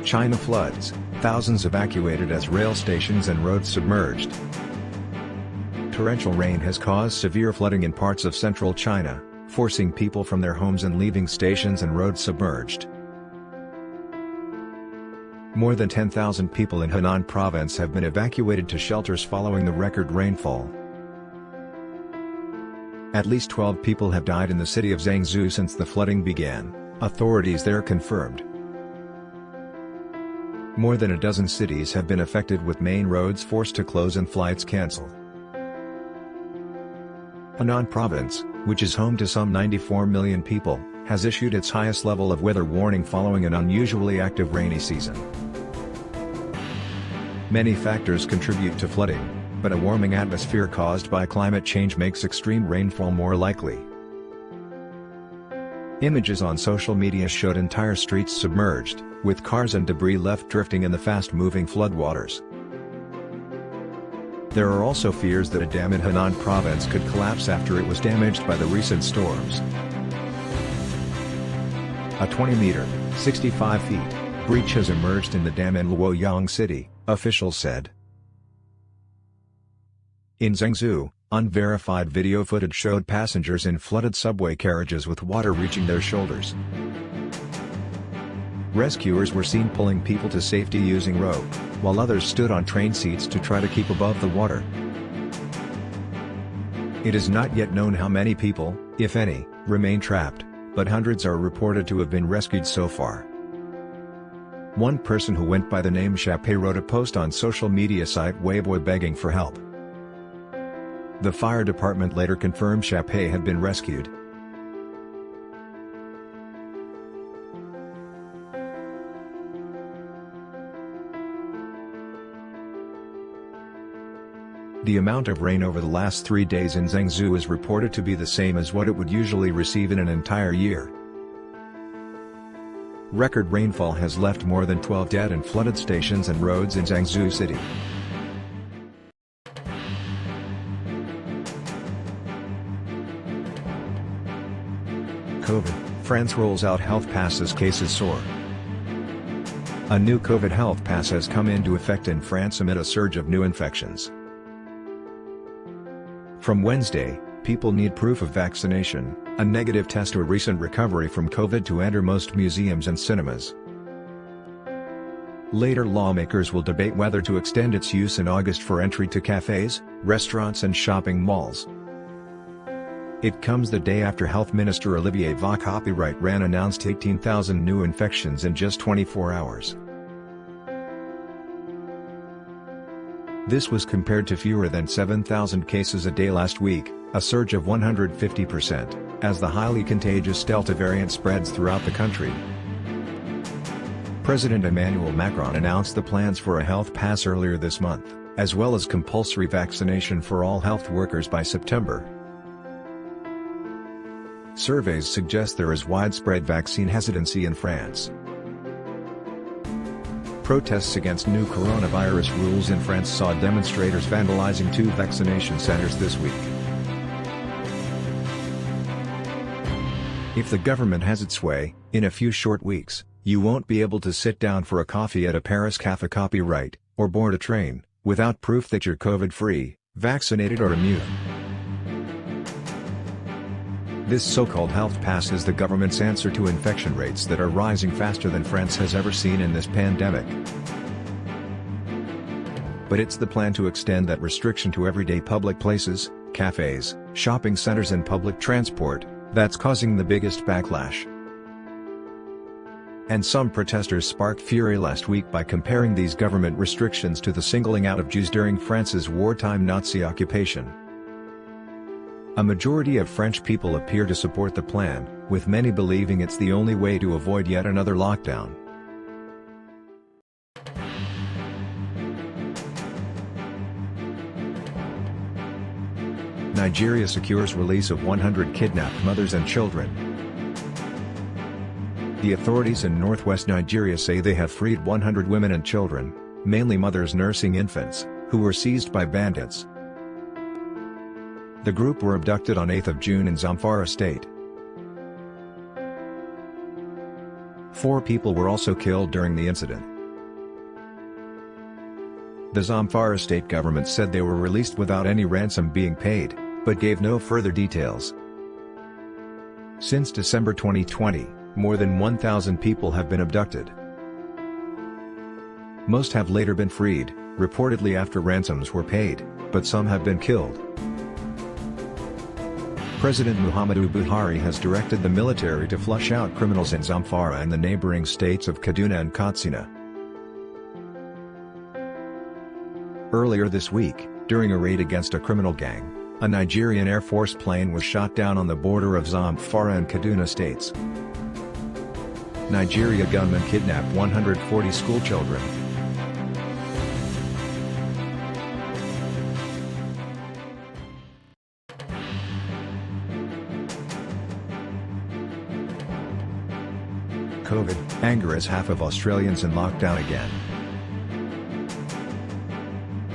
China floods, thousands evacuated as rail stations and roads submerged. Torrential rain has caused severe flooding in parts of central China, forcing people from their homes and leaving stations and roads submerged. More than 10,000 people in Henan province have been evacuated to shelters following the record rainfall. At least 12 people have died in the city of Zhengzhou since the flooding began, authorities there confirmed. More than a dozen cities have been affected with main roads forced to close and flights cancelled. Henan province, which is home to some 94 million people, has issued its highest level of weather warning following an unusually active rainy season. Many factors contribute to flooding, but a warming atmosphere caused by climate change makes extreme rainfall more likely. Images on social media showed entire streets submerged, with cars and debris left drifting in the fast-moving floodwaters. There are also fears that a dam in Henan province could collapse after it was damaged by the recent storms. A 20-meter (65 feet) breach has emerged in the dam in Luoyang City, officials said. In Zhengzhou, unverified video footage showed passengers in flooded subway carriages with water reaching their shoulders. Rescuers were seen pulling people to safety using rope, while others stood on train seats to try to keep above the water. It is not yet known how many people, if any, remain trapped, but hundreds are reported to have been rescued so far. One person who went by the name Chappé wrote a post on social media site Weibo begging for help. The fire department later confirmed Chappé had been rescued. The amount of rain over the last 3 days in Zhengzhou is reported to be the same as what it would usually receive in an entire year. Record rainfall has left more than 12 dead and flooded stations and roads in Zhengzhou city. COVID, France rolls out health pass as cases soar. A new COVID health pass has come into effect in France amid a surge of new infections. From Wednesday, people need proof of vaccination, a negative test or recent recovery from COVID to enter most museums and cinemas. Later lawmakers will debate whether to extend its use in August for entry to cafes, restaurants and shopping malls. It comes the day after Health Minister Olivier Véran announced 18,000 new infections in just 24 hours. This was compared to fewer than 7,000 cases a day last week, a surge of 150%, as the highly contagious Delta variant spreads throughout the country. President Emmanuel Macron announced the plans for a health pass earlier this month, as well as compulsory vaccination for all health workers by September. Surveys suggest there is widespread vaccine hesitancy in France. Protests against new coronavirus rules in France saw demonstrators vandalizing 2 vaccination centers this week. If the government has its way, in a few short weeks, you won't be able to sit down for a coffee at a Paris cafe copyright, or board a train, without proof that you're COVID-free, vaccinated or immune. This so-called health pass is the government's answer to infection rates that are rising faster than France has ever seen in this pandemic. But it's the plan to extend that restriction to everyday public places, cafes, shopping centers and public transport, that's causing the biggest backlash. And some protesters sparked fury last week by comparing these government restrictions to the singling out of Jews during France's wartime Nazi occupation. A majority of French people appear to support the plan, with many believing it's the only way to avoid yet another lockdown. Nigeria secures release of 100 kidnapped mothers and children. The authorities in northwest Nigeria say they have freed 100 women and children, mainly mothers nursing infants, who were seized by bandits. The group were abducted on 8 June in Zamfara state. 4 people were also killed during the incident. The Zamfara state government said they were released without any ransom being paid, but gave no further details. Since December 2020, more than 1,000 people have been abducted. Most have later been freed, reportedly after ransoms were paid, but some have been killed. President Muhammadu Buhari has directed the military to flush out criminals in Zamfara and the neighboring states of Kaduna and Katsina. Earlier this week, during a raid against a criminal gang, a Nigerian Air Force plane was shot down on the border of Zamfara and Kaduna states. Nigeria gunmen kidnapped 140 schoolchildren. COVID, anger as half of Australians in lockdown again.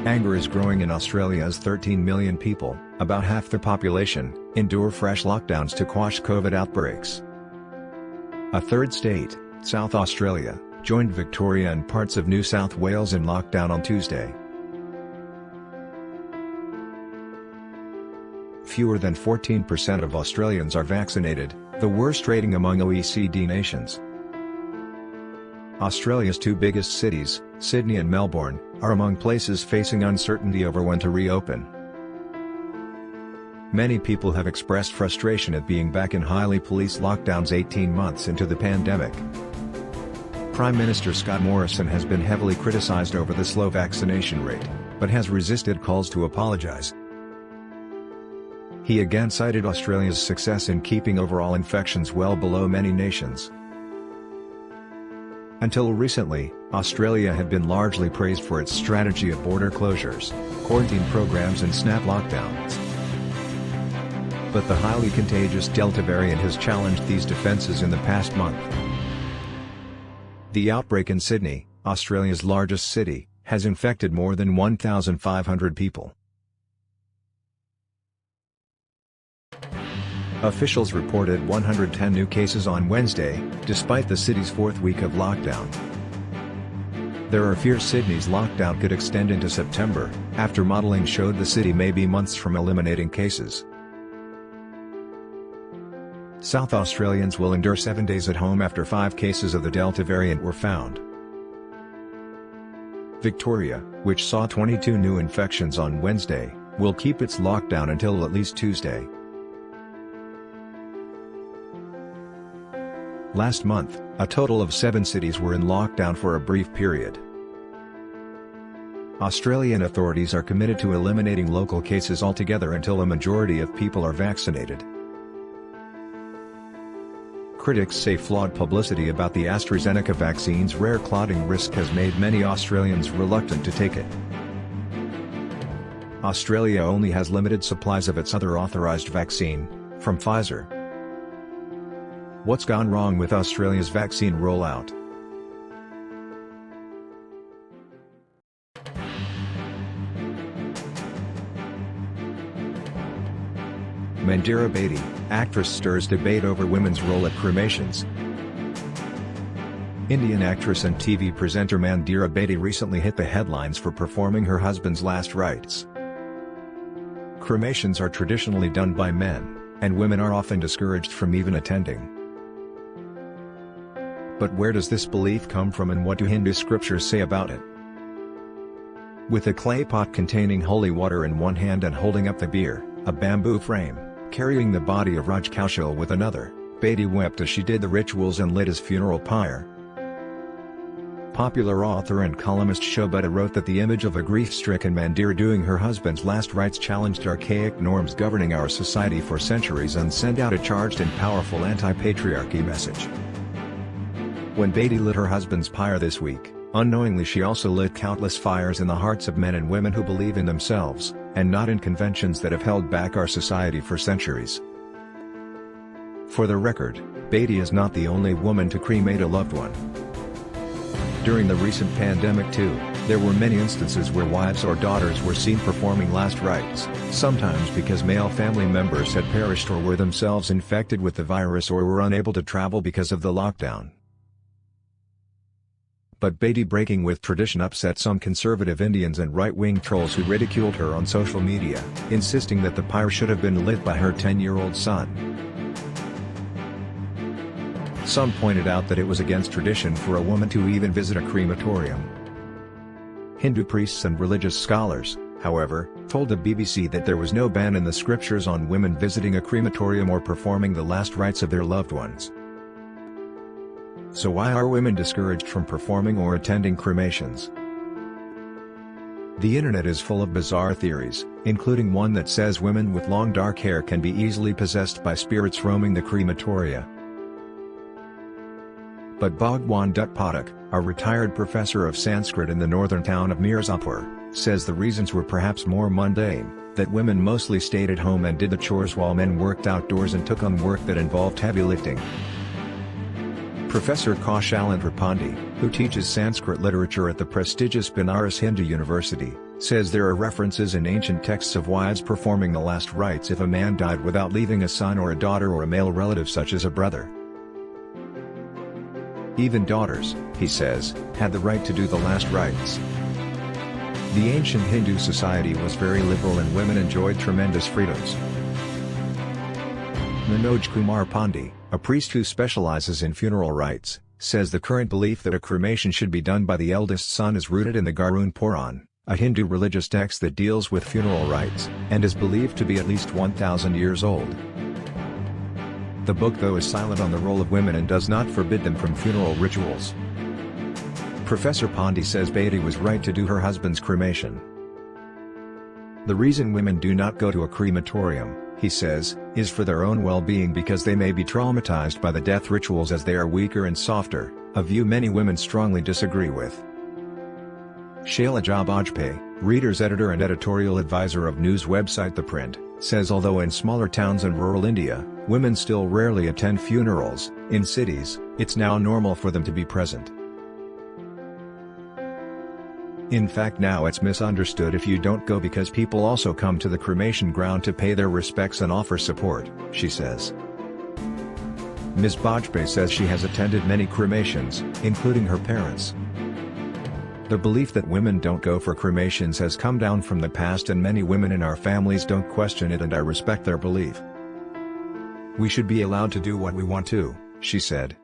Anger is growing in Australia as 13 million people, about half the population, endure fresh lockdowns to quash COVID outbreaks. A third state, South Australia, joined Victoria and parts of New South Wales in lockdown on Tuesday. Fewer than 14% of Australians are vaccinated, the worst rating among OECD nations. Australia's two biggest cities, Sydney and Melbourne, are among places facing uncertainty over when to reopen. Many people have expressed frustration at being back in highly policed lockdowns 18 months into the pandemic. Prime Minister Scott Morrison has been heavily criticised over the slow vaccination rate, but has resisted calls to apologise. He again cited Australia's success in keeping overall infections well below many nations. Until recently, Australia had been largely praised for its strategy of border closures, quarantine programs and snap lockdowns. But the highly contagious Delta variant has challenged these defences in the past month. The outbreak in Sydney, Australia's largest city, has infected more than 1,500 people. Officials reported 110 new cases on Wednesday, despite the city's fourth week of lockdown. There are fears Sydney's lockdown could extend into September, after modelling showed the city may be months from eliminating cases. South Australians will endure 7 days at home after 5 cases of the Delta variant were found. Victoria, which saw 22 new infections on Wednesday, will keep its lockdown until at least Tuesday. Last month, a total of 7 cities were in lockdown for a brief period. Australian authorities are committed to eliminating local cases altogether until a majority of people are vaccinated. Critics say flawed publicity about the AstraZeneca vaccine's rare clotting risk has made many Australians reluctant to take it. Australia only has limited supplies of its other authorised vaccine, from Pfizer. What's gone wrong with Australia's vaccine rollout? Mandira Bedi, actress stirs debate over women's role at cremations. Indian actress and TV presenter Mandira Bedi recently hit the headlines for performing her husband's last rites. Cremations are traditionally done by men, and women are often discouraged from even attending. But where does this belief come from and what do Hindu scriptures say about it? With a clay pot containing holy water in one hand and holding up the bier, a bamboo frame, carrying the body of Raj Kaushal with another, Bedi wept as she did the rituals and lit his funeral pyre. Popular author and columnist Shobhita wrote that the image of a grief-stricken Mandira doing her husband's last rites challenged archaic norms governing our society for centuries and sent out a charged and powerful anti-patriarchy message. When Bedi lit her husband's pyre this week, unknowingly she also lit countless fires in the hearts of men and women who believe in themselves, and not in conventions that have held back our society for centuries. For the record, Bedi is not the only woman to cremate a loved one. During the recent pandemic too, there were many instances where wives or daughters were seen performing last rites, sometimes because male family members had perished or were themselves infected with the virus or were unable to travel because of the lockdown. but Bedi breaking with tradition upset some conservative Indians and right-wing trolls who ridiculed her on social media, insisting that the pyre should have been lit by her 10-year-old son. Some pointed out that it was against tradition for a woman to even visit a crematorium. Hindu priests and religious scholars, however, told the BBC that there was no ban in the scriptures on women visiting a crematorium or performing the last rites of their loved ones. So why are women discouraged from performing or attending cremations? The internet is full of bizarre theories, including one that says women with long dark hair can be easily possessed by spirits roaming the crematoria. But Bhagwan Dutt Pathak, a retired professor of Sanskrit in the northern town of Mirzapur, says the reasons were perhaps more mundane, that women mostly stayed at home and did the chores while men worked outdoors and took on work that involved heavy lifting. Professor Kaushalandra Pandey, who teaches Sanskrit literature at the prestigious Banaras Hindu University, says there are references in ancient texts of wives performing the last rites if a man died without leaving a son or a daughter or a male relative such as a brother. Even daughters, he says, had the right to do the last rites. The ancient Hindu society was very liberal and women enjoyed tremendous freedoms. Manoj Kumar Pandey, a priest who specializes in funeral rites, says the current belief that a cremation should be done by the eldest son is rooted in the Garun Puran, a Hindu religious text that deals with funeral rites, and is believed to be at least 1,000 years old. The book though is silent on the role of women and does not forbid them from funeral rituals. Professor Pandey says Bedi was right to do her husband's cremation. The reason women do not go to a crematorium, he says, is for their own well-being because they may be traumatized by the death rituals as they are weaker and softer, a view many women strongly disagree with. Shailaja Bajpayee, reader's editor and editorial advisor of news website The Print, says although in smaller towns and rural India, women still rarely attend funerals, in cities, it's now normal for them to be present. In fact now it's misunderstood if you don't go because people also come to the cremation ground to pay their respects and offer support, she says. Ms. Bajpayee says she has attended many cremations, including her parents'. The belief that women don't go for cremations has come down from the past and many women in our families don't question it and I respect their belief. We should be allowed to do what we want to, she said.